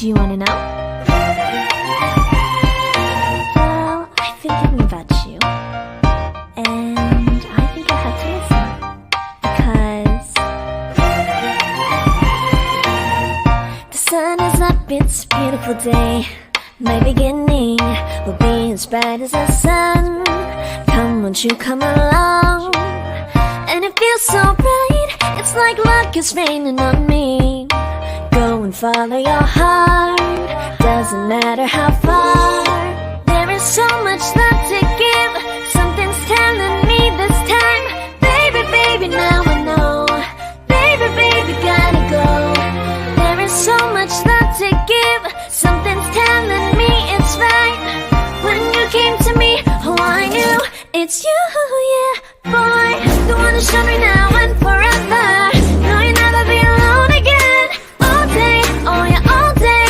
Do you wanna know? Well, I've been thinking about you, and I think I have to listen, because the sun is up, it's a beautiful day. My beginning will be as bright as the sun. Come, won't you come along? And it feels so bright, it's like luck is raining on me. Go and follow your heart, doesn't matter how far. There is so much love to give, something's telling me this time. Baby, baby, now I know. Baby, baby, gotta go. There is so much love to give, something's telling me it's right. When you came to me, oh I knew it's you, yeah, boy. The one to show me now and forever. No, you'll never be alone again. All day, oh yeah, all day.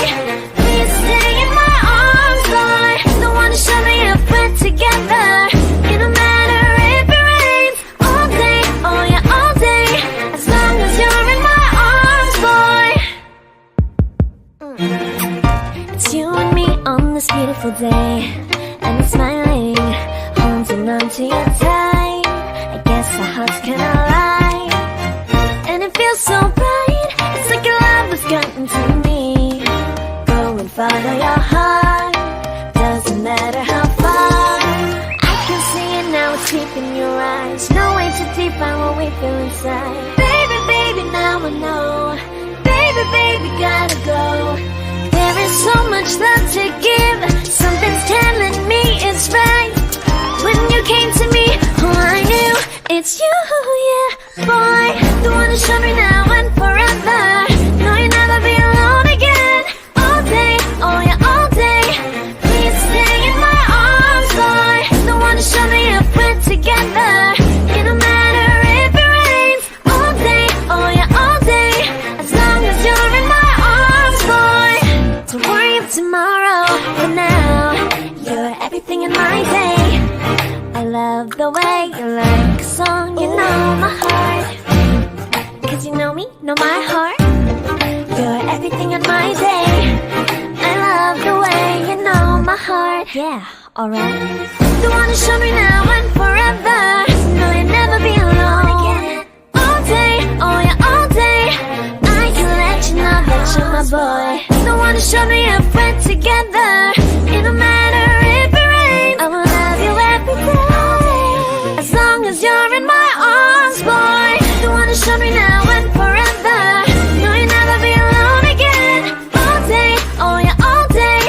Please stay in my arms, boy. The one to show me if we're together. It don't matter if it rains. All day, oh yeah, all day. As long as you're in my arms, boy. It's you and me on this beautiful day, and it's smiling, holding on to your tight. I guess our hearts cannot lie, and it feels so bright. It's like your love has gotten to me. Go and follow your heart, doesn't matter how far. I can see it now, it's deep in your eyes. No way to define what we feel inside. Baby, baby, now I know. Baby, baby, gotta go. There is so much love to give, something's telling me it's right. When you came to me, oh I knew it's you, yeah, boy. The one to show me now and forever. No, you'll never be alone again. All day, oh yeah, all day. Please stay in my arms, boy. The one to show me if we're together. It don't matter if it rains. All day, oh yeah, all day. As long as you're in my arms, boy. Don't worry of tomorrow, for now you're everything in my day. I love the way you like a song, you know my heart. Cause you know me, know my heart. You're everything in my day. I love the way you know my heart. Yeah, alright. The one to show me now and forever. No, you'll never be alone again. All day, oh yeah, all day. I can let you know that you're my boy. The one to show me if we're together. It don't matter if it rains. I will love you every day. As long as you're in my arms, boy. The one to show me now and forever. No, you'll never be alone again. All day, oh yeah, all day.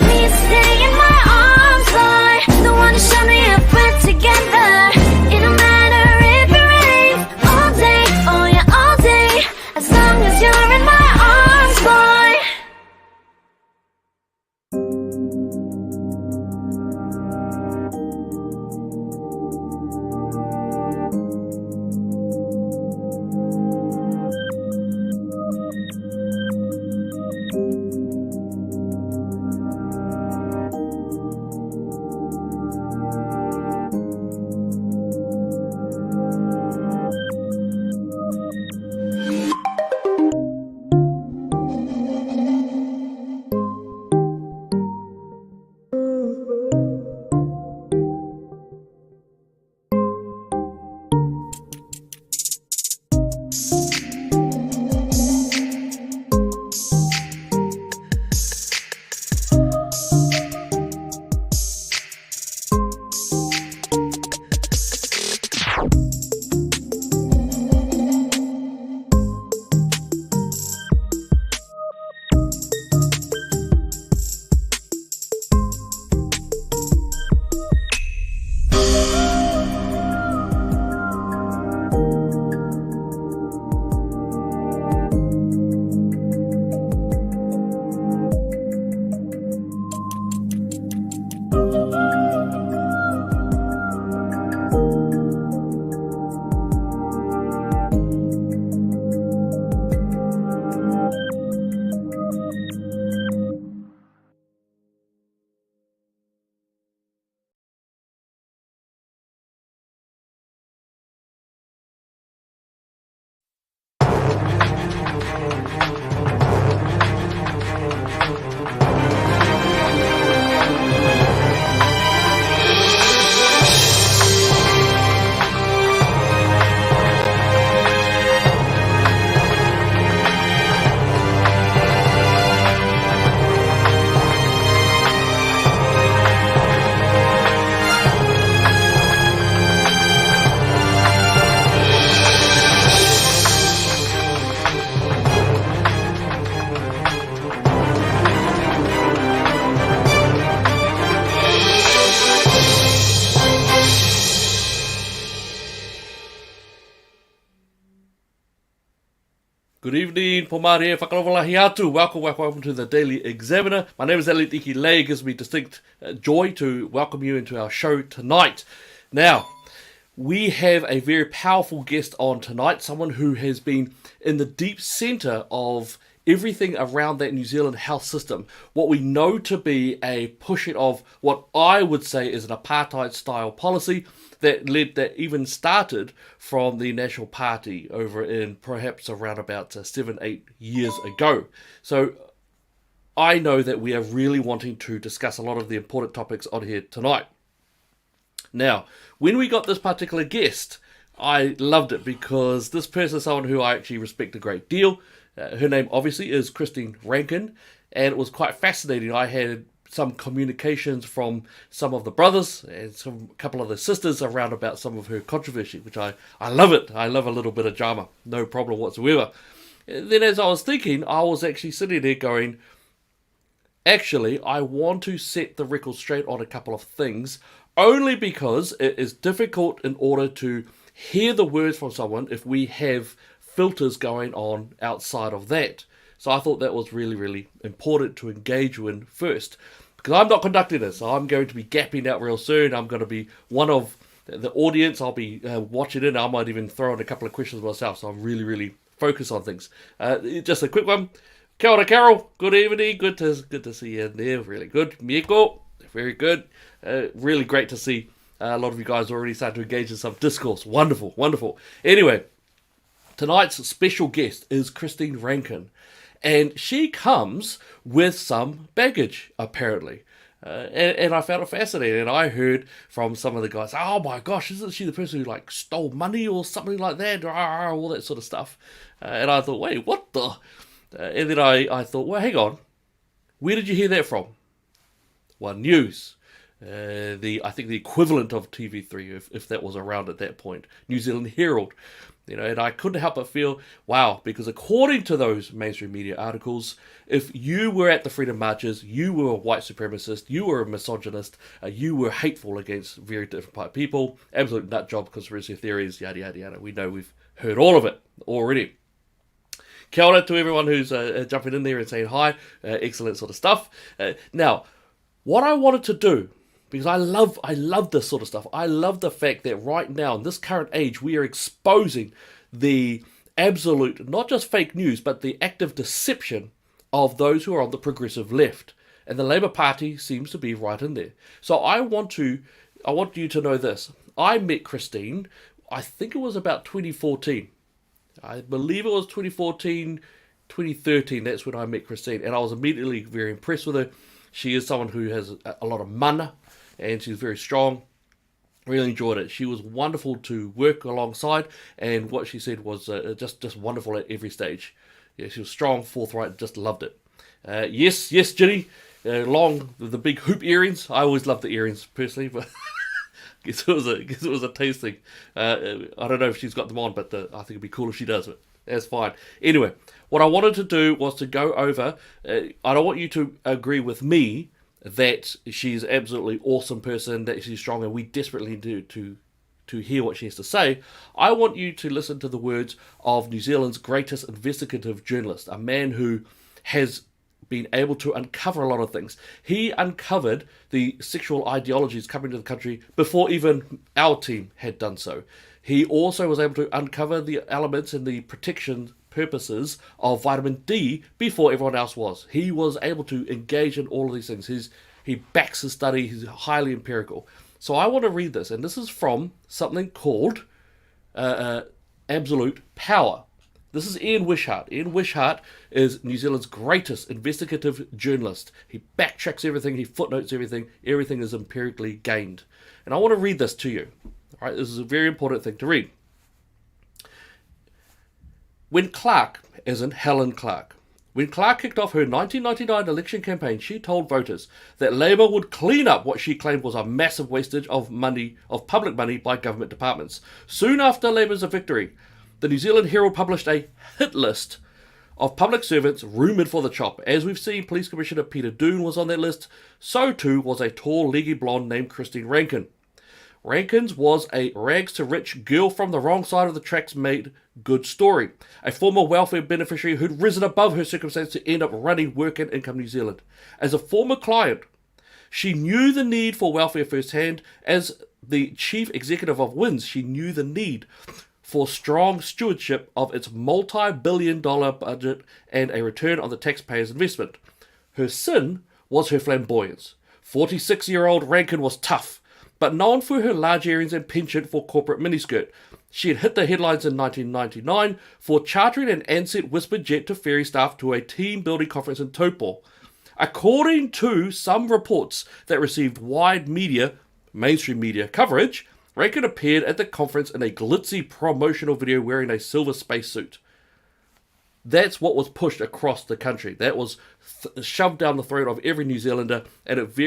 Please stay in my arms, boy. The one to show me if we're together. It don't matter if it rains. All day, oh yeah, all day. As long as you're in my arms, boy. Good evening, Pomare Whakarawalahi atu. Welcome to the Daily Examiner. My name is Elliot Iki Lei. It gives me distinct joy to welcome you into our show tonight. Now, we have a very powerful guest on tonight, someone who has been in the deep centre of everything around that New Zealand health system. What we know to be a pushing of what I would say is an apartheid-style policy that even started from the National Party over in perhaps around about 7-8 years ago. So I know that we are really wanting to discuss a lot of the important topics on here tonight. Now, when we got this particular guest, I loved it because this person is someone who I actually respect a great deal. Her name obviously is Christine Rankin, and it was quite fascinating. I had some communications from some of the brothers and a couple of the sisters around about some of her controversy, which I love it. I love a little bit of drama, no problem whatsoever. And then as I was thinking, I was actually sitting there going, actually, I want to set the record straight on a couple of things, only because it is difficult in order to hear the words from someone if we have filters going on outside of that. So I thought that was really, really important to engage in first. Because I'm not conducting this, so I'm going to be gapping out real soon. I'm going to be one of the audience. I'll be watching in. I might even throw in a couple of questions myself. So I'm really, really focused on things. Just a quick one. Kia ora, Carol. Good evening. Good to see you in there. Really good. Mieko. Very good. Really great to see a lot of you guys already starting to engage in some discourse. Wonderful, wonderful. Anyway, tonight's special guest is Christine Rankin. And she comes with some baggage, apparently. And I found it fascinating. And I heard from some of the guys, oh my gosh, isn't she the person who stole money or something like that? All that sort of stuff. And I thought, wait, what the? And then I thought, well, hang on. Where did you hear that from? One News. I think the equivalent of TV3, if that was around at that point. New Zealand Herald. And I couldn't help but feel, wow, because according to those mainstream media articles, if you were at the freedom marches, you were a white supremacist, you were a misogynist, you were hateful against very different type of people, absolute nut job, conspiracy theories, yada, yada, yada. We know we've heard all of it already. Kia ora to everyone who's jumping in there and saying hi, excellent sort of stuff. Now, what I wanted to do, because I love this sort of stuff. I love the fact that right now, in this current age, we are exposing the absolute, not just fake news, but the active deception of those who are on the progressive left. And the Labour Party seems to be right in there. So I want you to know this. I met Christine, I think it was about 2014. I believe it was 2014, 2013. That's when I met Christine. And I was immediately very impressed with her. She is someone who has a lot of mana. And she's very strong. Really enjoyed it. She was wonderful to work alongside, and what she said was just wonderful at every stage. Yeah, she was strong, forthright, just loved it. Yes, Ginny, long with the big hoop earrings. I always loved the earrings personally, but guess it was a taste thing. I don't know if she's got them on, but I think it'd be cool if she does. But that's fine. Anyway, what I wanted to do was to go over. I don't want you to agree with me that she's an absolutely awesome person, that she's strong, and we desperately need to hear what she has to say. I want you to listen to the words of New Zealand's greatest investigative journalist, a man who has been able to uncover a lot of things. He uncovered the sexual ideologies coming to the country before even our team had done so. He also was able to uncover the elements and the protection purposes of vitamin D before everyone else was. He was able to engage in all of these things. He backs his study. He's highly empirical. So I want to read this, and this is from something called Absolute Power. This is Ian Wishart. Ian Wishart is New Zealand's greatest investigative journalist. He backtracks everything. He footnotes everything. Everything is empirically gained. And I want to read this to you. All right, this is a very important thing to read. When Clark, as in Helen Clark, when Clark kicked off her 1999 election campaign, she told voters that Labour would clean up what she claimed was a massive wastage of public money by government departments. Soon after Labour's victory, the New Zealand Herald published a hit list of public servants rumoured for the chop. As we've seen, Police Commissioner Peter Doon was on that list. So too was a tall, leggy blonde named Christine Rankin. Rankin's was a rags to rich girl from the wrong side of the tracks made good story. A former welfare beneficiary who'd risen above her circumstance to end up running Work and Income New Zealand. As a former client, she knew the need for welfare firsthand. As the chief executive of WINS, she knew the need for strong stewardship of its multi-billion-dollar budget and a return on the taxpayer's investment. Her sin was her flamboyance. 46-year-old Rankin was tough, but known for her large earrings and penchant for corporate miniskirt. She had hit the headlines in 1999 for chartering an Ansett whispered jet to ferry staff to a team-building conference in Taupo. According to some reports that received wide mainstream media coverage, Rankin appeared at the conference in a glitzy promotional video wearing a silver spacesuit. That's what was pushed across the country. That was shoved down the throat of every New Zealander, and it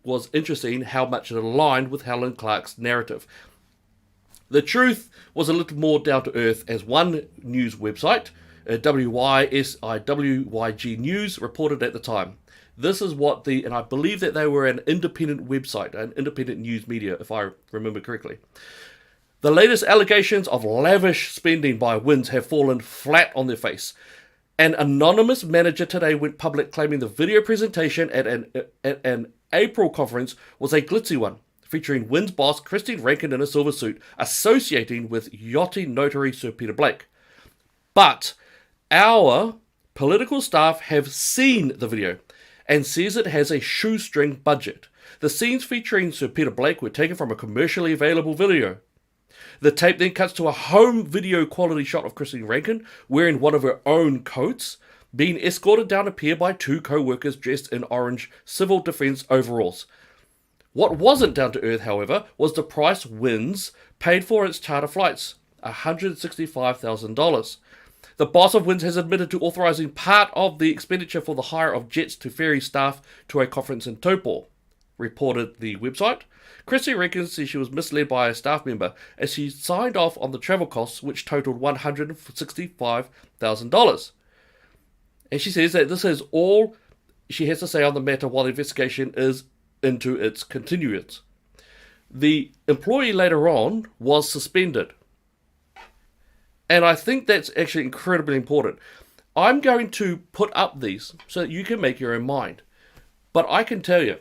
was interesting how much it aligned with Helen Clark's narrative. The truth was a little more down to earth, as one news website, WYSIWYG News, reported at the time. This is what and I believe that they were an independent website, an independent news media, if I remember correctly. The latest allegations of lavish spending by WINS have fallen flat on their face. An anonymous manager today went public claiming the video presentation at an April conference was a glitzy one, featuring WINS boss Christine Rankin in a silver suit, associating with yachting notary Sir Peter Blake. But our political staff have seen the video and says it has a shoestring budget. The scenes featuring Sir Peter Blake were taken from a commercially available video. The tape then cuts to a home video quality shot of Christine Rankin wearing one of her own coats, being escorted down a pier by two co-workers dressed in orange civil defence overalls. What wasn't down to earth, however, was the price WINS paid for its charter flights, $165,000. The boss of WINS has admitted to authorising part of the expenditure for the hire of jets to ferry staff to a conference in Taupo, reported the website. Chrissy Rankin says she was misled by a staff member as she signed off on the travel costs, which totaled $165,000. And she says that this is all she has to say on the matter while the investigation is into its continuance. The employee later on was suspended. And I think that's actually incredibly important. I'm going to put up these so that you can make your own mind. But I can tell you,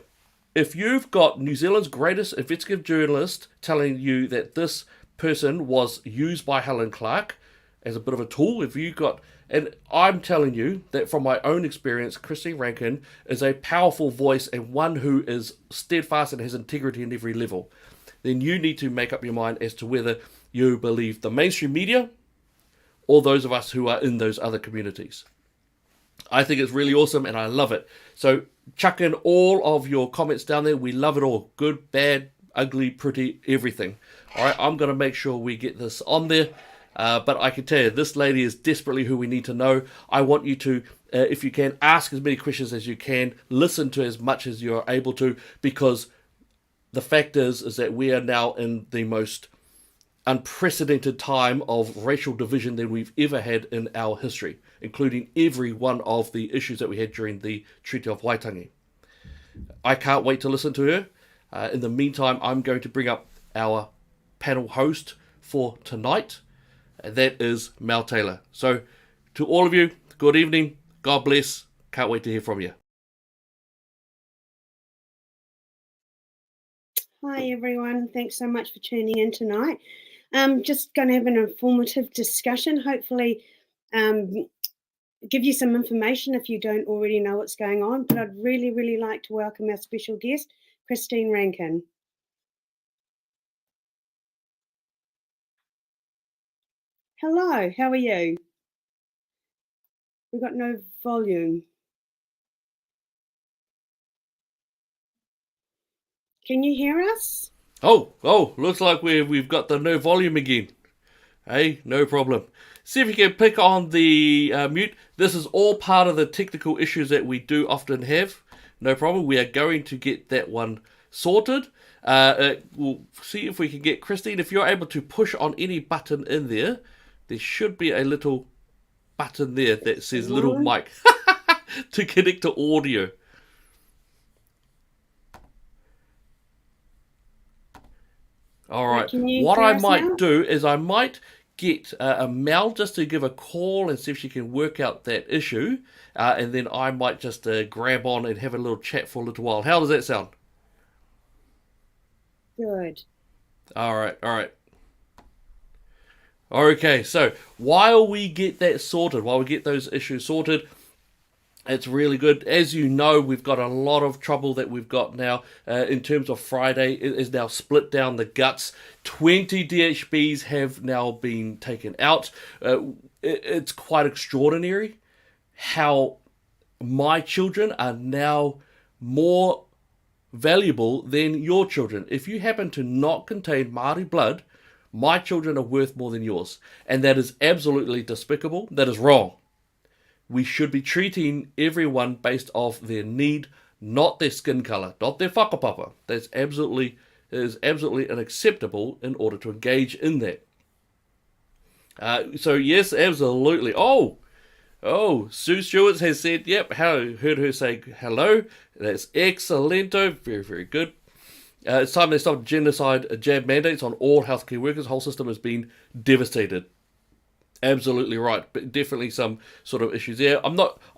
if you've got New Zealand's greatest investigative journalist telling you that this person was used by Helen Clark as a bit of a tool, and I'm telling you that from my own experience, Christine Rankin is a powerful voice and one who is steadfast and has integrity in every level, then you need to make up your mind as to whether you believe the mainstream media or those of us who are in those other communities. I think it's really awesome and I love it. So chuck in all of your comments down there. We love it all. Good, bad, ugly, pretty, everything. All right, I'm going to make sure we get this on there. But I can tell you, this lady is desperately who we need to know. I want you to, if you can, ask as many questions as you can. Listen to as much as you're able to, because the fact is that we are now in the most unprecedented time of racial division than we've ever had in our history, including every one of the issues that we had during the Treaty of Waitangi. I can't wait to listen to her. In the meantime, I'm going to bring up our panel host for tonight. That is Mel Taylor. So to all of you, good evening. God bless. Can't wait to hear from you. Hi everyone, thanks so much for tuning in tonight. Just going to have an informative discussion, hopefully give you some information if you don't already know what's going on, but I'd really like to welcome our special guest, Christine Rankin. Hello, how are you? We've got no volume. Can you hear us? Oh, looks like we've got the no volume again. Hey, no problem. See if you can pick on the mute. This is all part of the technical issues that we do often have. No problem. We are going to get that one sorted. We'll see if we can get Christine. If you're able to push on any button in there, there should be a little button there that says little mic to connect to audio. All right. Can you What hear I us might now? do is I might get a Mel just to give a call and see if she can work out that issue, and then I might just grab on and have a little chat for a little while. How does that sound? Good. All right. All right. Okay. So while we get that sorted, while we get those issues sorted, it's really good. As you know, we've got a lot of trouble that we've got now in terms of Friday. It is now split down the guts. 20 DHBs have now been taken out. It's quite extraordinary how my children are now more valuable than your children. If you happen to not contain Māori blood, my children are worth more than yours. And that is absolutely despicable. That is wrong. We should be treating everyone based off their need, not their skin colour, not their whakapapa. That is absolutely unacceptable in order to engage in that. So yes, absolutely. Sue Stewart has said, yep, heard her say hello. That's excellento. Very, very good. It's time they stop genocide jab mandates on all healthcare workers. The whole system has been devastated. Absolutely right, but definitely some sort of issues there.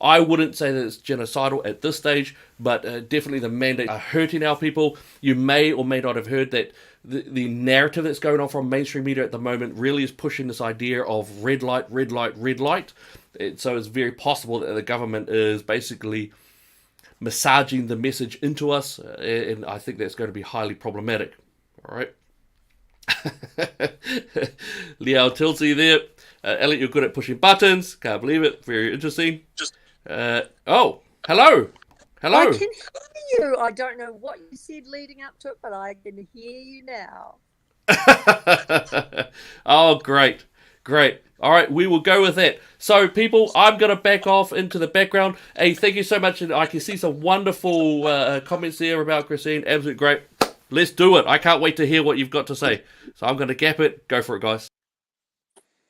I wouldn't say that it's genocidal at this stage, but definitely the mandates are hurting our people. You may or may not have heard that the narrative that's going on from mainstream media at the moment really is pushing this idea of red light, red light, red light. So it's very possible that the government is basically massaging the message into us, and I think that's going to be highly problematic. All right. Liao Tilsey there. Elliot, you're good at pushing buttons. Can't believe it. Very interesting. Hello. Hello. I can hear you. I don't know what you said leading up to it, but I can hear you now. Oh, great. Great. All right, we will go with that. So, people, I'm going to back off into the background. Hey, thank you so much. And I can see some wonderful comments there about Christine. Absolutely great. Let's do it. I can't wait to hear what you've got to say. So I'm going to gap it. Go for it, guys.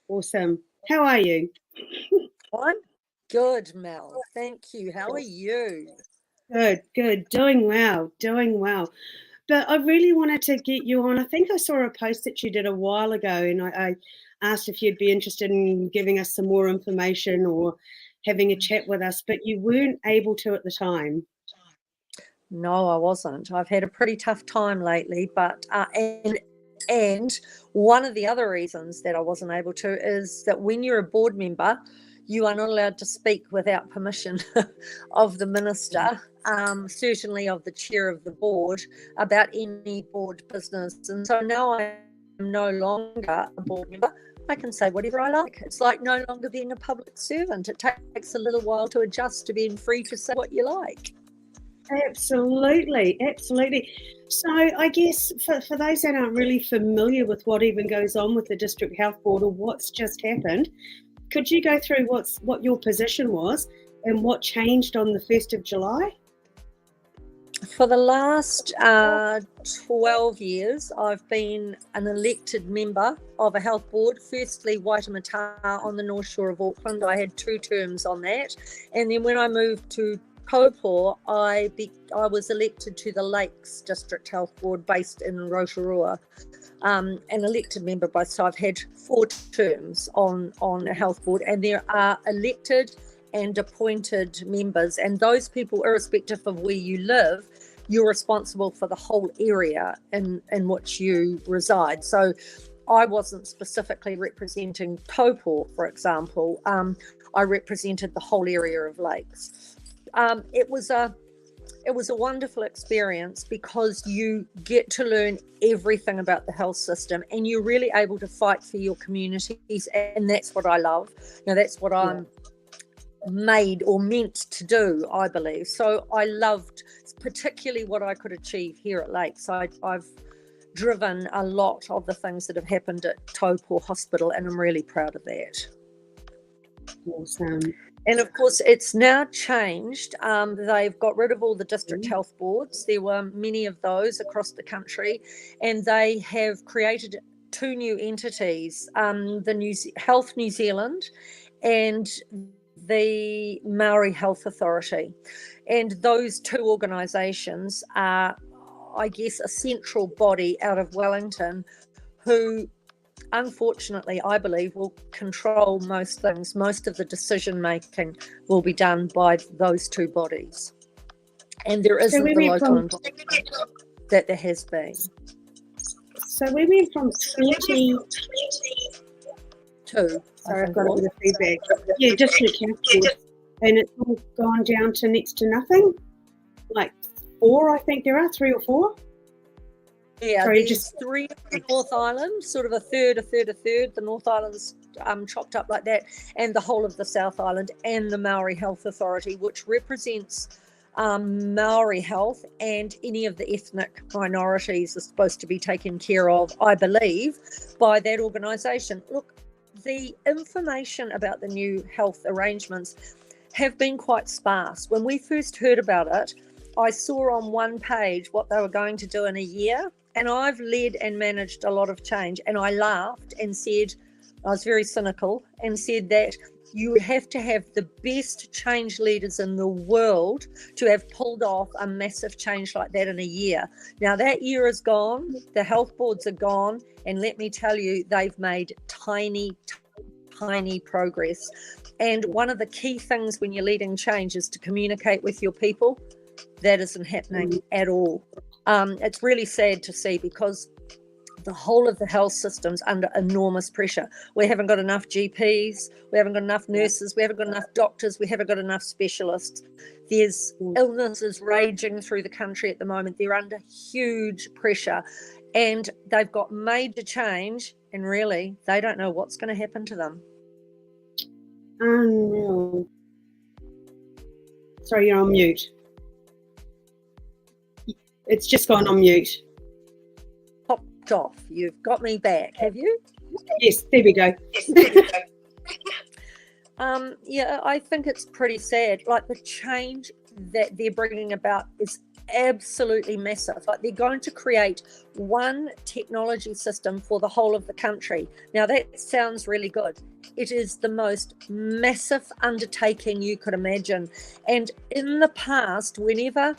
Awesome. How are you? I'm good, Mel. Thank you. How are you? Good. Doing well. But I really wanted to get you on. I think I saw a post that you did a while ago, and I asked if you'd be interested in giving us some more information or having a chat with us, but you weren't able to at the time. No, I wasn't. I've had a pretty tough time lately, but and one of the other reasons that I wasn't able to is that when you're a board member, you are not allowed to speak without permission of the minister, certainly of the chair of the board, about any board business. And so now I am no longer a board member. I can say whatever I like. It's like no longer being a public servant. It takes a little while to adjust to being free to say what you like. Absolutely. So I guess for those that aren't really familiar with what even goes on with the District Health Board or what's just happened, could you go through what your position was and what changed on the 1st of July? For the last 12 years, I've been an elected member of a health board. Firstly, Waitemata on the North Shore of Auckland. I had 2 terms on that. And then when I moved to Taupo, I was elected to the Lakes District Health Board based in Rotorua. An elected member both. So I've had 4 terms on a health board, and there are elected and appointed members, and those people, irrespective of where you live, you're responsible for the whole area in which you reside. So I wasn't specifically representing Taupo, for example. I represented the whole area of Lakes. It was a wonderful experience because you get to learn everything about the health system, and you're really able to fight for your communities, and that's what I love. That's what I'm made or meant to do, I believe. So I loved particularly what I could achieve here at Lakes. I've driven a lot of the things that have happened at Taupo Hospital, and I'm really proud of that. Awesome. And of course, it's now changed. They've got rid of all the district health boards. There were many of those across the country, and they have created 2 new entities, the Health New Zealand and the Maori Health Authority. And those 2 organisations are I guess, a central body out of Wellington who, unfortunately, I believe, will control most things. Most of the decision making will be done by those two bodies. And there So isn't we the went local from involvement that there has been. so we went from 20. Two. Sorry, I've got a bit of feedback. Yeah, just the council, and it's all gone down to next to nothing. Like 4, I think there are 3 or 4. Yeah, Sorry, there's just 3 on the North Island, sort of a third. The North Island's chopped up like that, and the whole of the South Island, and the Maori Health Authority, which represents Maori health, and any of the ethnic minorities are supposed to be taken care of, I believe, by that organisation. Look, the information about the new health arrangements have been quite sparse. When we first heard about it, I saw on one page what they were going to do in a year, and I've led and managed a lot of change, and I laughed and said, I was very cynical, and said that you would have to have the best change leaders in the world to have pulled off a massive change like that in a year. Now that year is gone, the health boards are gone, and let me tell you, they've made tiny progress. And one of the key things when you're leading change is to communicate with your people. That isn't happening at all. It's really sad to see, because the whole of the health system's under enormous pressure. We haven't got enough GPs, we haven't got enough nurses, we haven't got enough doctors, we haven't got enough specialists. There's illnesses raging through the country at the moment. They're under huge pressure, and they've got major change, and really, they don't know what's going to happen to them. unreal. Sorry, you're on mute. It's just gone on mute. Popped off. You've got me back, have you? Yes, there we go. Yeah, I think it's pretty sad. Like, the change that they're bringing about is absolutely massive. Like, they're going to create one technology system for the whole of the country. Now, that sounds really good. It is the most massive undertaking you could imagine. And in the past, whenever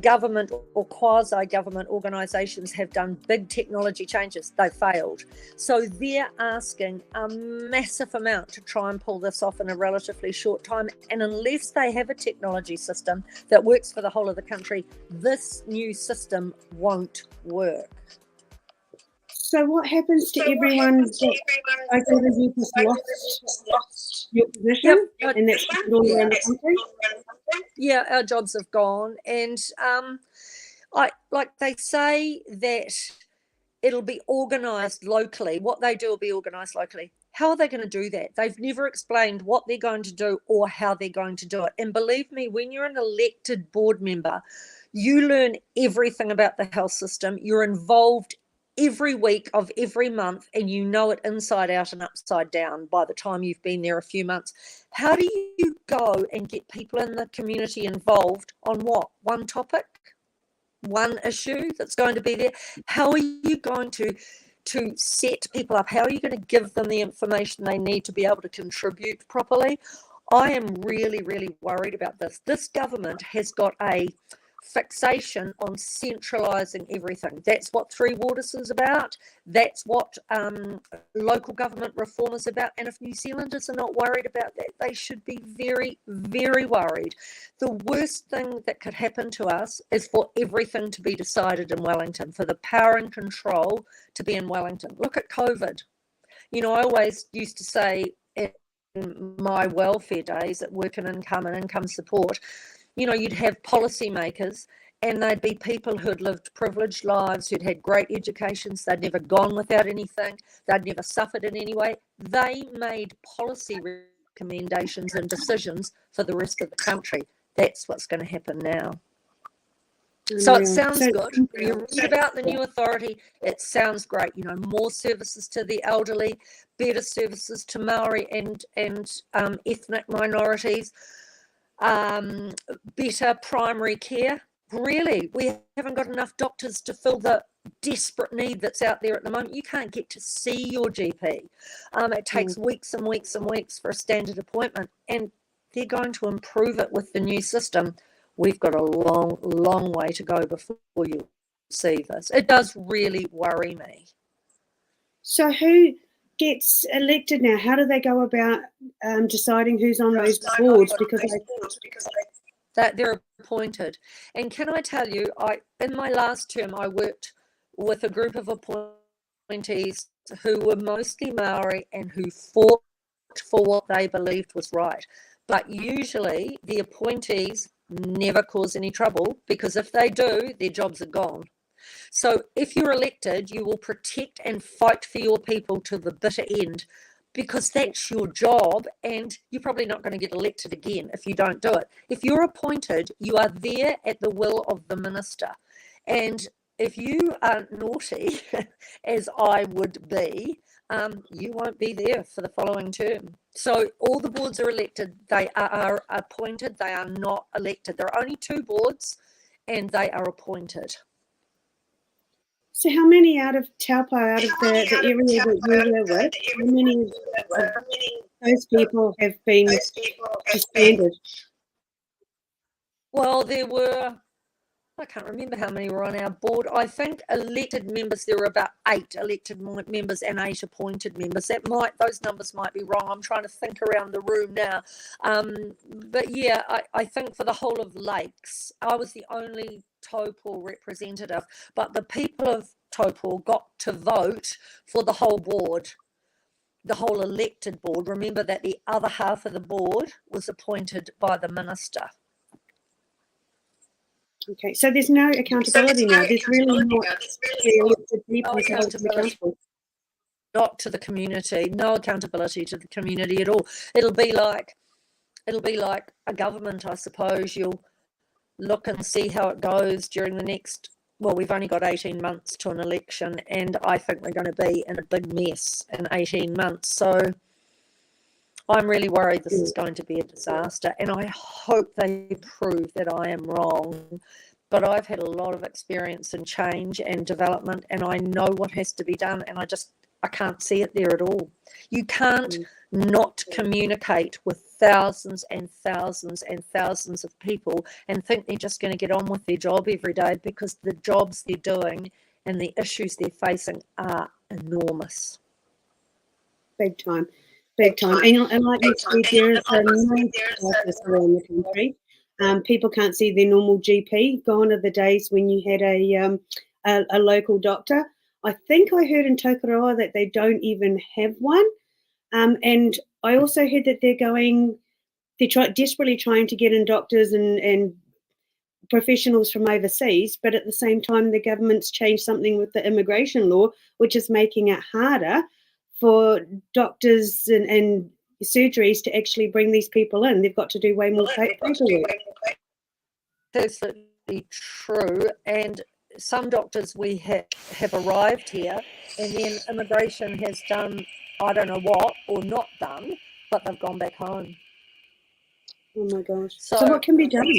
government or quasi-government organisations have done big technology changes, they've failed. So they're asking a massive amount to try and pull this off in a relatively short time. And unless they have a technology system that works for the whole of the country, this new system won't work. So what happens to everyone that over you just lost your position? Yep. And that's all around the country? Yeah, our jobs have gone, and like they say that it'll be organised locally. What they do will be organised locally. How are they going to do that? They've never explained what they're going to do or how they're going to do it. And believe me, when you're an elected board member, you learn everything about the health system. You're involved every week of every month, and you know it inside out and upside down by the time you've been there a few months. How do you go and get people in the community involved on what? One topic, one issue that's going to be there? How are you going to set people up? How are you going to give them the information they need to be able to contribute properly? I am really, really worried about this. This government has got a fixation on centralising everything. That's what Three Waters is about. That's what local government reform is about. And if New Zealanders are not worried about that, they should be very, very worried. The worst thing that could happen to us is for everything to be decided in Wellington, for the power and control to be in Wellington. Look at COVID. You know, I always used to say in my welfare days at Work and Income and Income Support, you know, you'd have policymakers, and they'd be people who'd lived privileged lives, who'd had great educations, they'd never gone without anything, they'd never suffered in any way. They made policy recommendations and decisions for the rest of the country. That's what's going to happen now. So it sounds good. When you read about the new authority, it sounds great. You know, more services to the elderly, better services to Maori and ethnic minorities, better primary care. Really, we haven't got enough doctors to fill the desperate need that's out there at the moment. You can't get to see your GP. It takes weeks and weeks and weeks for a standard appointment, and they're going to improve it with the new system. We've got a long, long way to go before you see this. It does really worry me. So who gets elected now? How do they go about deciding who's on those boards? Because That they're appointed. And can I tell you, in my last term, I worked with a group of appointees who were mostly Maori and who fought for what they believed was right. But usually the appointees never cause any trouble, because if they do, their jobs are gone. So if you're elected, you will protect and fight for your people to the bitter end, because that's your job, and you're probably not going to get elected again if you don't do it. If you're appointed, you are there at the will of the minister. And if you are naughty, as I would be, you won't be there for the following term. So all the boards are elected. They are appointed. They are not elected. There are only 2 boards, and they are appointed. so how many out of Taupo, out of the area that you were with, how many of those people have been suspended? Well, there were, I can't remember how many were on our board. I think elected members, there were about 8 elected members and 8 appointed members. Those numbers might be wrong. I'm trying to think around the room now. But yeah, I think for the whole of Lakes, I was the only Taupo representative, but the people of Taupo got to vote for the whole board, the whole elected board. Remember that the other half of the board was appointed by the minister. Okay, so there's no accountability now. There's really not the elected people No held accountable. Not to the community, no accountability to the community at all. It'll be like a government, I suppose. You'll look and see how it goes during the next, well, we've only got 18 months to an election, and I think we're going to be in a big mess in 18 months. So I'm really worried this is going to be a disaster, and I hope they prove that I am wrong. But I've had a lot of experience in change and development, and I know what has to be done, and I can't see it there at all. You can't not communicate with thousands and thousands and thousands of people and think they're just going to get on with their job every day, because the jobs they're doing and the issues they're facing are enormous. Big time. And like you said, there's a massive crisis around the country. People can't see their normal GP. Gone are the days when you had a local doctor. I think I heard in Tokoroa that they don't even have one. And I also heard that they're desperately trying to get in doctors and professionals from overseas, but at the same time, the government's changed something with the immigration law, which is making it harder for doctors and surgeries to actually bring these people in. They've got to do way more paperwork. That's true. And some doctors we have arrived here, and then immigration has done, I don't know what, or not done, but they've gone back home. Oh my gosh. So what can be done?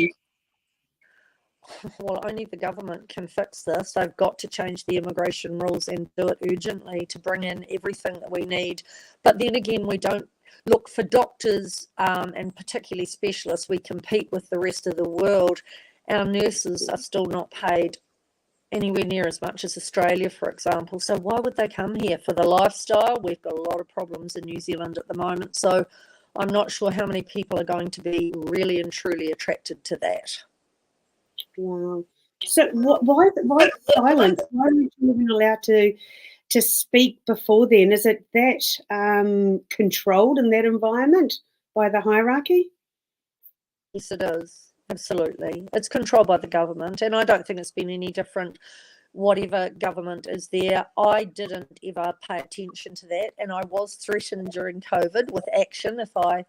Well, only the government can fix this. They've got to change the immigration rules and do it urgently to bring in everything that we need. But then again, we don't look for doctors and particularly specialists. We compete with the rest of the world. Our nurses are still not paid anywhere near as much as Australia, for example. So why would they come here? For the lifestyle? We've got a lot of problems in New Zealand at the moment. So I'm not sure how many people are going to be really and truly attracted to that. Wow. So why silence? Why aren't you even allowed to speak before then? Is it that controlled in that environment by the hierarchy? Yes, it is. Absolutely. It's controlled by the government, and I don't think it's been any different whatever government is there. I didn't ever pay attention to that, and I was threatened during COVID with action if I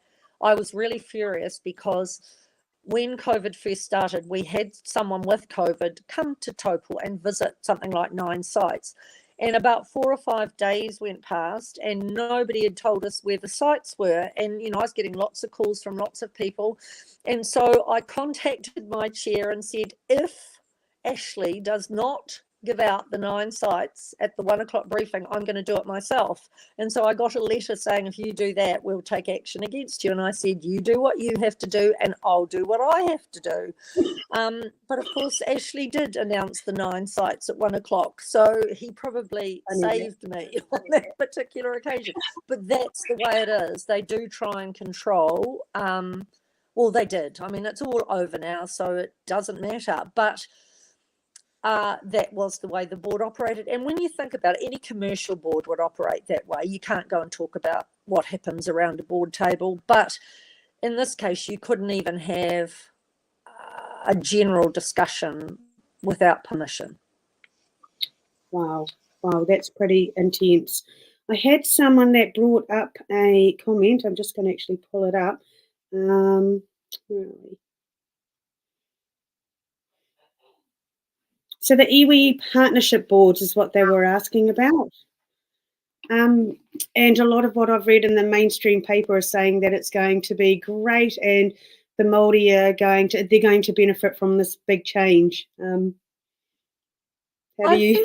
was really furious, because when COVID first started, we had someone with COVID come to Taupo and visit something like 9 sites. And about 4 or 5 days went past and nobody had told us where the sites were. And, I was getting lots of calls from lots of people. And so I contacted my chair and said, if Ashley does not give out the 9 sites at the 1 o'clock briefing. I'm going to do it myself. And so I got a letter saying, if you do that, we'll take action against you. And I said, you do what you have to do and I'll do what I have to do. But of course, Ashley did announce the 9 sites at 1 o'clock. So he probably saved me on that particular occasion. But that's the way it is. They do try and control. Well, they did. I mean, it's all over now, so it doesn't matter. But that was the way the board operated. And when you think about it, any commercial board would operate that way. You can't go and talk about what happens around a board table. But in this case, you couldn't even have a general discussion without permission. Wow, that's pretty intense. I had someone that brought up a comment. I'm just going to actually pull it up. Where are we? So the iwi partnership boards is what they were asking about. And a lot of what I've read in the mainstream paper is saying that it's going to be great and the Māori are going to benefit from this big change. How do you?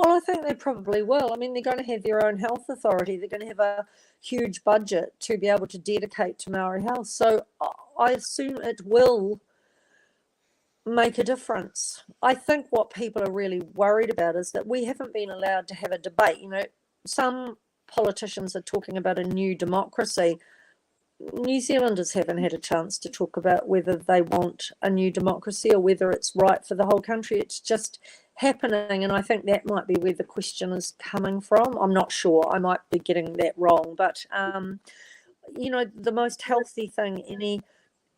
I think they probably will. I mean, they're going to have their own health authority. They're going to have a huge budget to be able to dedicate to Maori health. So I assume it will make a difference. I think what people are really worried about is that we haven't been allowed to have a debate. You know, some politicians are talking about a new democracy. New Zealanders haven't had a chance to talk about whether they want a new democracy or whether it's right for the whole country. It's just happening, and I think that might be where the question is coming from. I'm not sure. I might be getting that wrong, but you know, the most healthy thing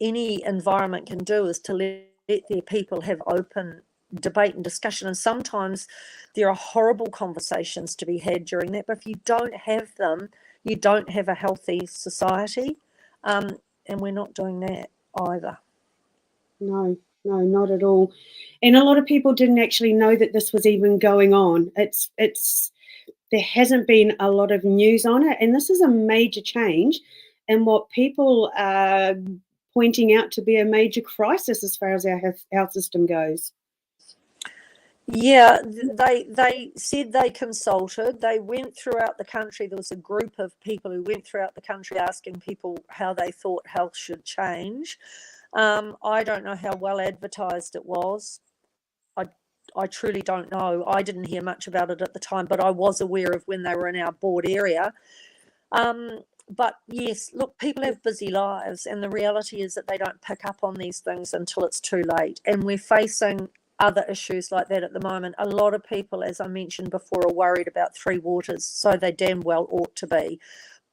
any environment can do is to let their people have open debate and discussion. And sometimes there are horrible conversations to be had during that, but if you don't have them, you don't have a healthy society. And we're not doing that either. No, not at all. And a lot of people didn't actually know that this was even going on. There hasn't been a lot of news on it, and this is a major change in what people are pointing out to be a major crisis as far as our health system goes. Yeah, they said they consulted. They went throughout the country. There was a group of people who went throughout the country asking people how they thought health should change. I don't know how well advertised it was. I truly don't know. I didn't hear much about it at the time, but I was aware of when they were in our board area. But yes, look, people have busy lives, and the reality is that they don't pick up on these things until it's too late. And we're facing other issues like that at the moment. A lot of people, as I mentioned before, are worried about Three Waters, so they damn well ought to be.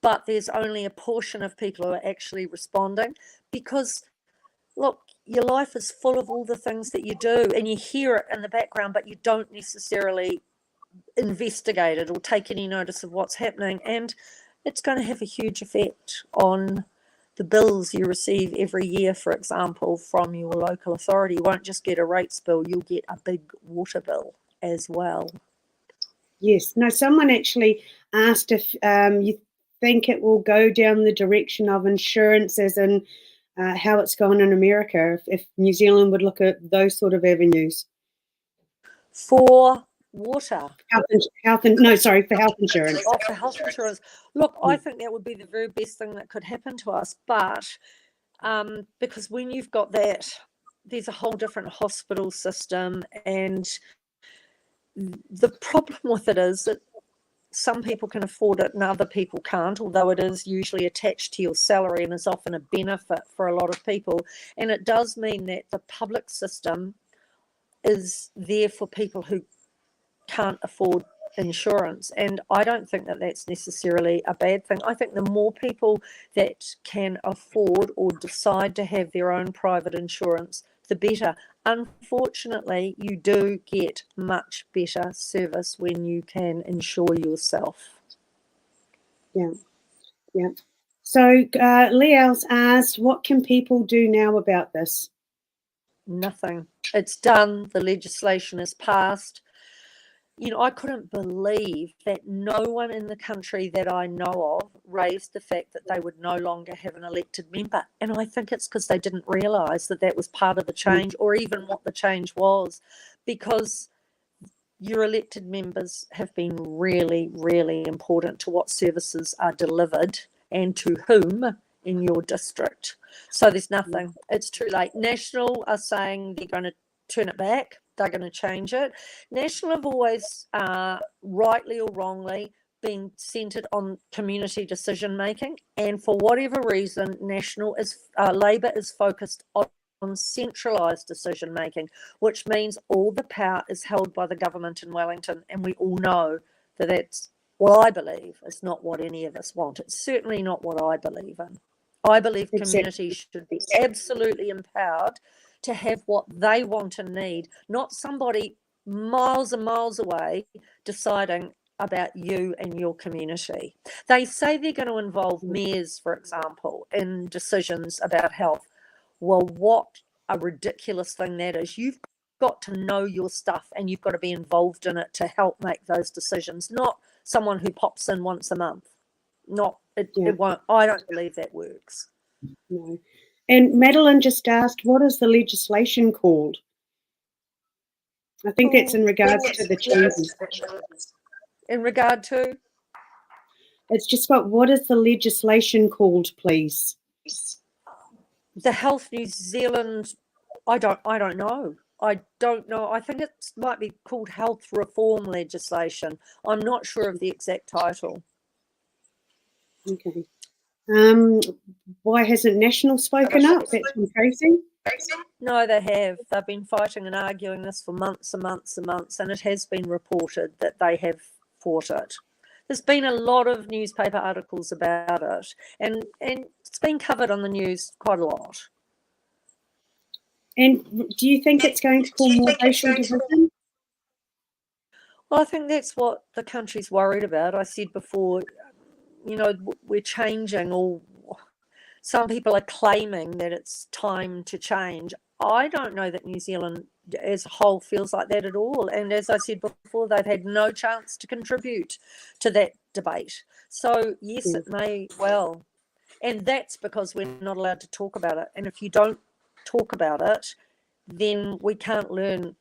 But there's only a portion of people who are actually responding because, look, your life is full of all the things that you do and you hear it in the background, but you don't necessarily investigate it or take any notice of what's happening. And it's going to have a huge effect on the bills you receive every year, for example, from your local authority. You won't just get a rates bill, you'll get a big water bill as well. Yes. No, someone actually asked if you think it will go down the direction of insurance, as in how it's gone in America, if New Zealand would look at those sort of avenues. For water? For health insurance. Oh, for health insurance. Look, I think that would be the very best thing that could happen to us. But because when you've got that, there's a whole different hospital system. And the problem with it is that some people can afford it and other people can't, although it is usually attached to your salary and is often a benefit for a lot of people. And it does mean that the public system is there for people who can't afford insurance. And I don't think that that's necessarily a bad thing. I think the more people that can afford or decide to have their own private insurance, the better. Unfortunately, you do get much better service when you can insure yourself. Yeah. So Leal's asked, what can people do now about this? Nothing. It's done. The legislation is passed. You know, I couldn't believe that no one in the country that I know of raised the fact that they would no longer have an elected member. And I think it's because they didn't realise that that was part of the change or even what the change was, because your elected members have been really, really important to what services are delivered and to whom in your district. So there's nothing. It's too late. National are saying they're going to turn it back. They're going to change it. National have always, rightly or wrongly, been centred on community decision making, and for whatever reason, Labor is focused on centralised decision making, which means all the power is held by the government in Wellington, and we all know that that's what I believe is not what any of us want. It's certainly not what I believe in. I believe communities should be absolutely empowered to have what they want and need, not somebody miles and miles away deciding about you and your community. They say they're going to involve mayors, for example, in decisions about health. Well, what a ridiculous thing that is. You've got to know your stuff and you've got to be involved in it to help make those decisions, not someone who pops in once a month. It won't. I don't believe that works. No. And Madeline just asked, what is the legislation called? I think that's in regards to the changes. In regard to? It's just what is the legislation called, please? The Health New Zealand, I don't know. I don't know. I think it might be called health reform legislation. I'm not sure of the exact title. Okay. Why hasn't National spoken up? That's been crazy. No, they have. They've been fighting and arguing this for months and months and months, and it has been reported that they have fought it. There's been a lot of newspaper articles about it, and it's been covered on the news quite a lot. And do you think it's going to cause more racial division? Well, I think that's what the country's worried about. I said before, we're changing, or some people are claiming that it's time to change. I don't know that New Zealand as a whole feels like that at all. And as I said before, they've had no chance to contribute to that debate. So, yes, it may well. And that's because we're not allowed to talk about it. And if you don't talk about it, then we can't learn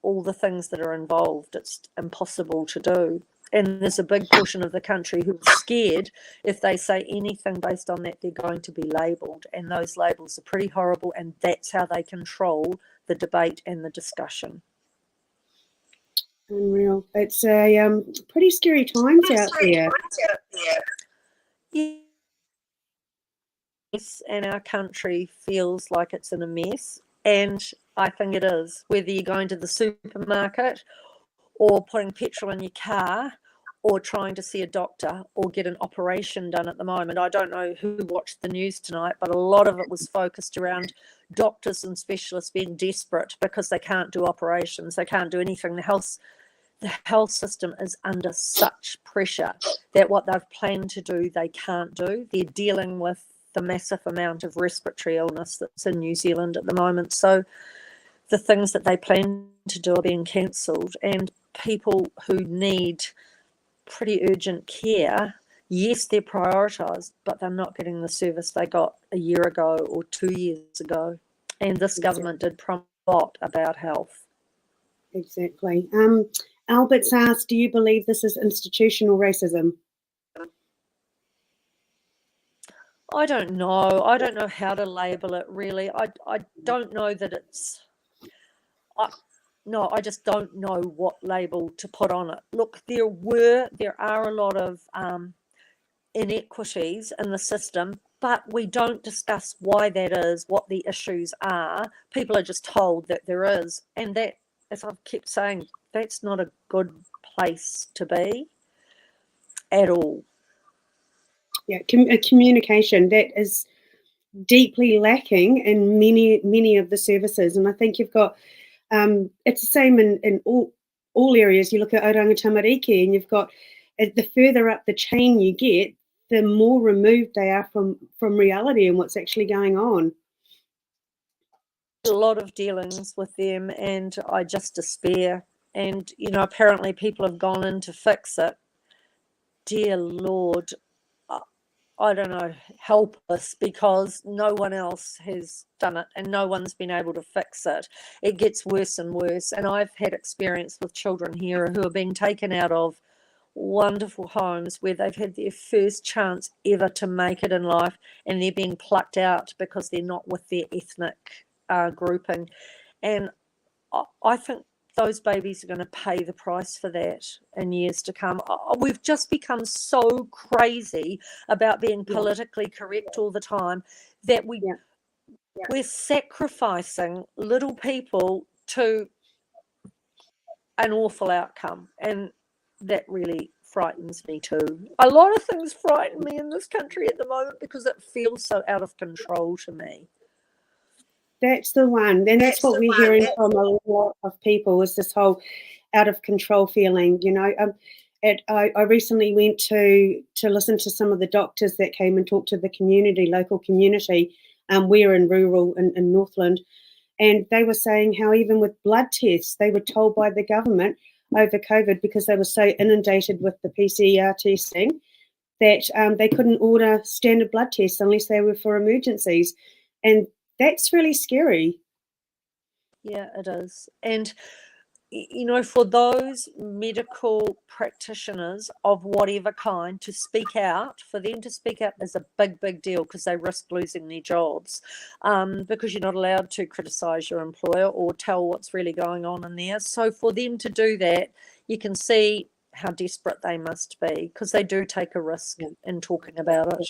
all the things that are involved. It's impossible to do. And there's a big portion of the country who are scared if they say anything based on that, they're going to be labelled. And those labels are pretty horrible, and that's how they control the debate and the discussion. Unreal. It's a pretty scary times out there. Yes, and our country feels like it's in a mess. And I think it is. Whether you're going to the supermarket or putting petrol in your car, or trying to see a doctor or get an operation done at the moment. I don't know who watched the news tonight, but a lot of it was focused around doctors and specialists being desperate because they can't do operations. They can't do anything. The health system is under such pressure that what they've planned to do, they can't do. They're dealing with the massive amount of respiratory illness that's in New Zealand at the moment. So the things that they plan to do are being cancelled, and people who need pretty urgent care, yes, they're prioritised, but they're not getting the service they got a year ago or 2 years ago. And this government did promise a lot about health. Exactly. Albert's asked, do you believe this is institutional racism? I don't know. I don't know how to label it, really. I don't know that it's... No, I just don't know what label to put on it. Look, there are a lot of inequities in the system, but we don't discuss why that is, what the issues are. People are just told that there is. And that, as I've kept saying, that's not a good place to be at all. Yeah, communication, that is deeply lacking in many of the services. And I think you've got... it's the same in all areas. You look at Oranga Tamariki, and you've got, the further up the chain you get, the more removed they are from reality and what's actually going on. A lot of dealings with them, and I just despair. And, apparently people have gone in to fix it. Dear Lord, I don't know, helpless because no one else has done it and no one's been able to fix it. It gets worse and worse. And I've had experience with children here who are being taken out of wonderful homes where they've had their first chance ever to make it in life, and they're being plucked out because they're not with their ethnic grouping. And I think those babies are going to pay the price for that in years to come. We've just become so crazy about being politically correct all the time that we're sacrificing little people to an awful outcome, and that really frightens me too. A lot of things frighten me in this country at the moment because it feels so out of control to me. That's the one. And that's what we're hearing from a lot of people, is this whole out of control feeling, you know. I recently went to listen to some of the doctors that came and talked to the local community. We're in rural in Northland, and they were saying how even with blood tests, they were told by the government over COVID, because they were so inundated with the PCR testing, that they couldn't order standard blood tests unless they were for emergencies. And that's really scary. Yeah, it is. And, you know, for those medical practitioners of whatever kind to speak out, for them to speak out is a big, big deal, because they risk losing their jobs, because you're not allowed to criticise your employer or tell what's really going on in there. So for them to do that, you can see how desperate they must be, because they do take a risk in talking about it.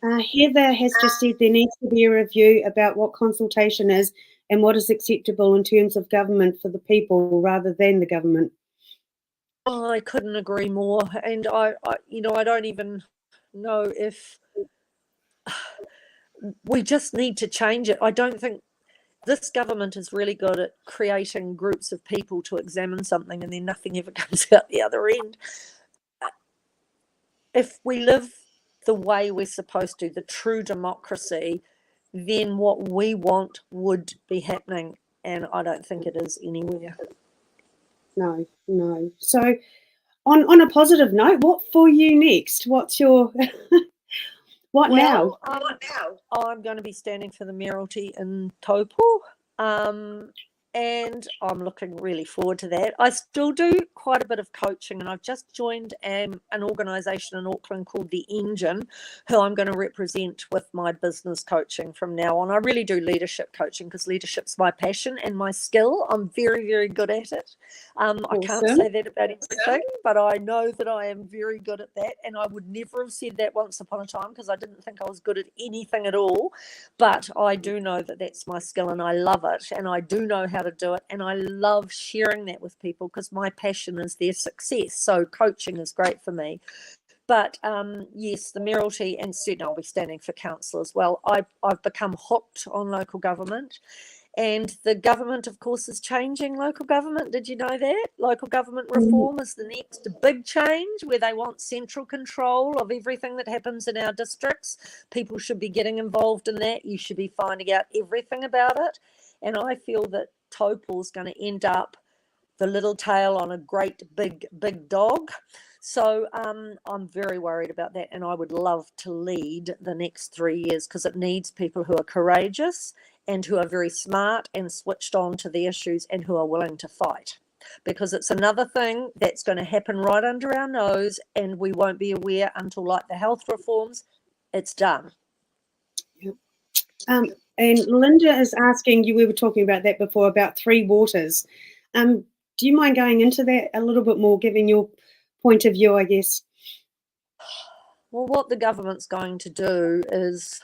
Heather has just said there needs to be a review about what consultation is and what is acceptable in terms of government for the people rather than the government. Oh, I couldn't agree more. And I don't even know if we just need to change it. I don't think this government is really good at creating groups of people to examine something, and then nothing ever comes out the other end. If we live the way we're supposed to, the true democracy, then what we want would be happening, and I don't think it is anywhere. No. So on a positive note, what for you next? What's your now? I'm going to be standing for the mayoralty in Taupo, and I'm looking really forward to that. I still do quite a bit of coaching, and I've just joined an organisation in Auckland called The Engine, who I'm going to represent with my business coaching from now on. I really do leadership coaching because leadership's my passion and my skill. I'm very, very good at it. I can't say that about everything, but I know that I am very good at that, and I would never have said that once upon a time because I didn't think I was good at anything at all, but I do know that that's my skill, and I love it, and I do know how to do it, and I love sharing that with people because my passion is their success. So coaching is great for me. But yes, the mayoralty, and certainly I'll be standing for council as well. I've become hooked on local government, and the government, of course, is changing local government. Did you know that? Local government reform is the next big change, where they want central control of everything that happens in our districts. People should be getting involved in that. You should be finding out everything about it. And I feel that Taupo is going to end up the little tail on a great big dog. So I'm very worried about that, and I would love to lead the next 3 years, because it needs people who are courageous and who are very smart and switched on to the issues and who are willing to fight, because it's another thing that's going to happen right under our nose, and we won't be aware until, like the health reforms, it's done. And Linda is asking you, we were talking about that before, about three waters. Do you mind going into that a little bit more, giving your point of view, I guess? Well, what the government's going to do is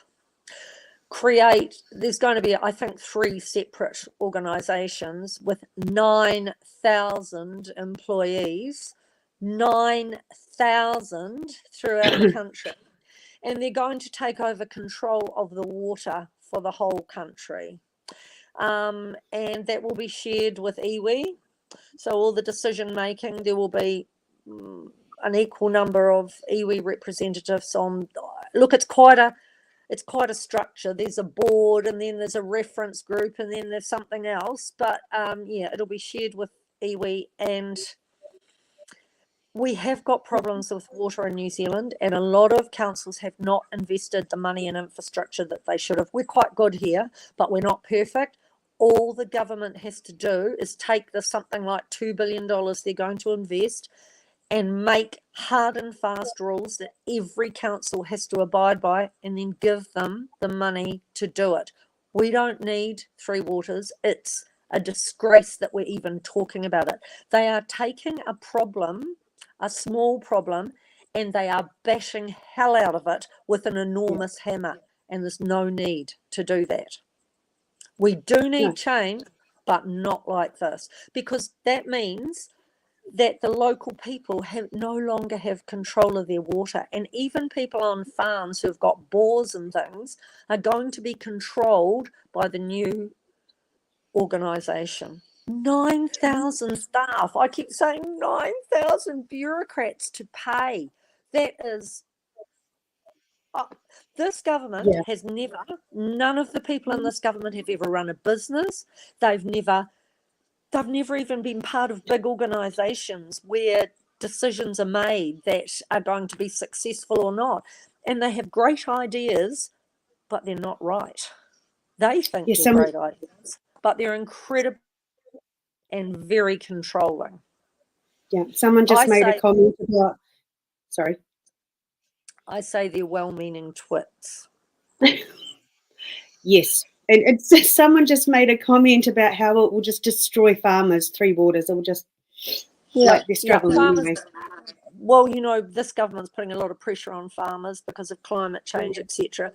there's going to be, I think, 3 separate organisations with 9,000 employees, 9,000 throughout the country. And they're going to take over control of the water for the whole country. And that will be shared with iwi. So all the decision making, there will be an equal number of iwi representatives on. Look, it's quite a structure. There's a board, and then there's a reference group, and then there's something else. But it'll be shared with iwi, and we have got problems with water in New Zealand, and a lot of councils have not invested the money in infrastructure that they should have. We're quite good here, but we're not perfect. All the government has to do is take the something like $2 billion they're going to invest and make hard and fast rules that every council has to abide by, and then give them the money to do it. We don't need Three Waters. It's a disgrace that we're even talking about it. They are taking a problem, a small problem, and they are bashing hell out of it with an enormous hammer, and there's no need to do that. We do need change, but not like this, because that means that the local people no longer have control of their water, and even people on farms who've got bores and things are going to be controlled by the new organisation. 9,000 staff. I keep saying 9,000 bureaucrats to pay. That is... this government has never, none of the people in this government have ever run a business. They've never even been part of big organisations where decisions are made that are going to be successful or not. And they have great ideas, but they're not right. They think they're great ideas, but they're incredible and very controlling. Yeah, someone just made a comment about... Sorry. I say they're well-meaning twits. Yes. And it's just, someone just made a comment about how it will just destroy farmers, Three Waters. It will just, like, they're struggling anyway. Well, you know, this government's putting a lot of pressure on farmers because of climate change, etc.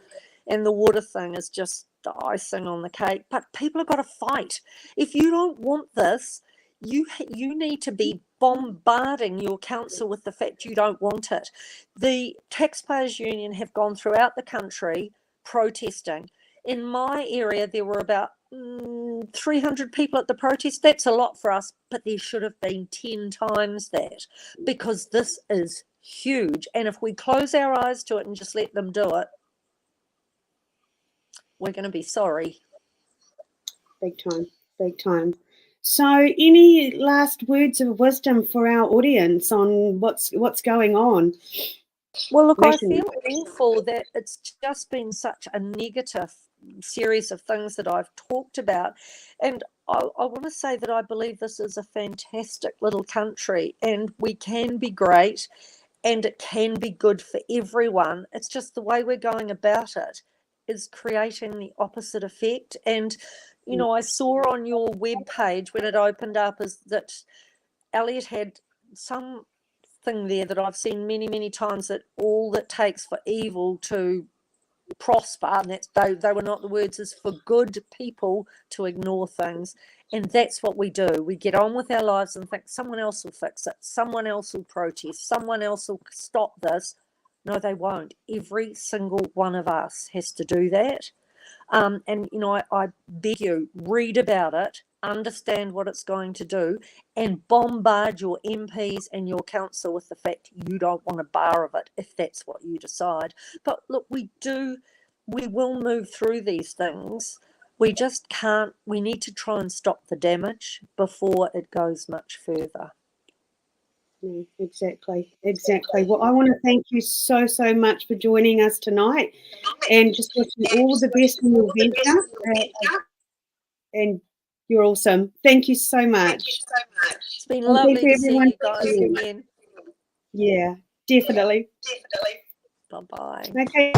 And the water thing is just the icing on the cake. But people have got to fight. If you don't want this, you need to be bombarding your council with the fact you don't want it. The Taxpayers Union have gone throughout the country protesting. In my area, there were about 300 people at the protest. That's a lot for us, but there should have been 10 times that, because this is huge. And if we close our eyes to it and just let them do it, we're going to be sorry. Big time, big time. So any last words of wisdom for our audience on what's going on? Well, look, I feel awful that it's just been such a negative series of things that I've talked about. And I want to say that I believe this is a fantastic little country, and we can be great, and it can be good for everyone. It's just the way we're going about it is creating the opposite effect. And, you know, I saw on your webpage when it opened up is that Elliot had something there that I've seen many, many times, that all that takes for evil to prosper, and that's, they were not the words, is for good people to ignore things. And that's what we do. We get on with our lives and think someone else will fix it, someone else will protest, someone else will stop this. No, they won't. Every single one of us has to do that. And, you know, I beg you, read about it, understand what it's going to do, and bombard your MPs and your council with the fact you don't want a bar of it if that's what you decide. But look, we will move through these things. We just can't, we need to try and stop the damage before it goes much further. Yeah, exactly. Well, I want to thank you so much for joining us tonight, and just wishing all the best in your venture. And you're awesome. Thank you so much. It's been lovely to see you guys again. Yeah, definitely. Bye-bye. Okay.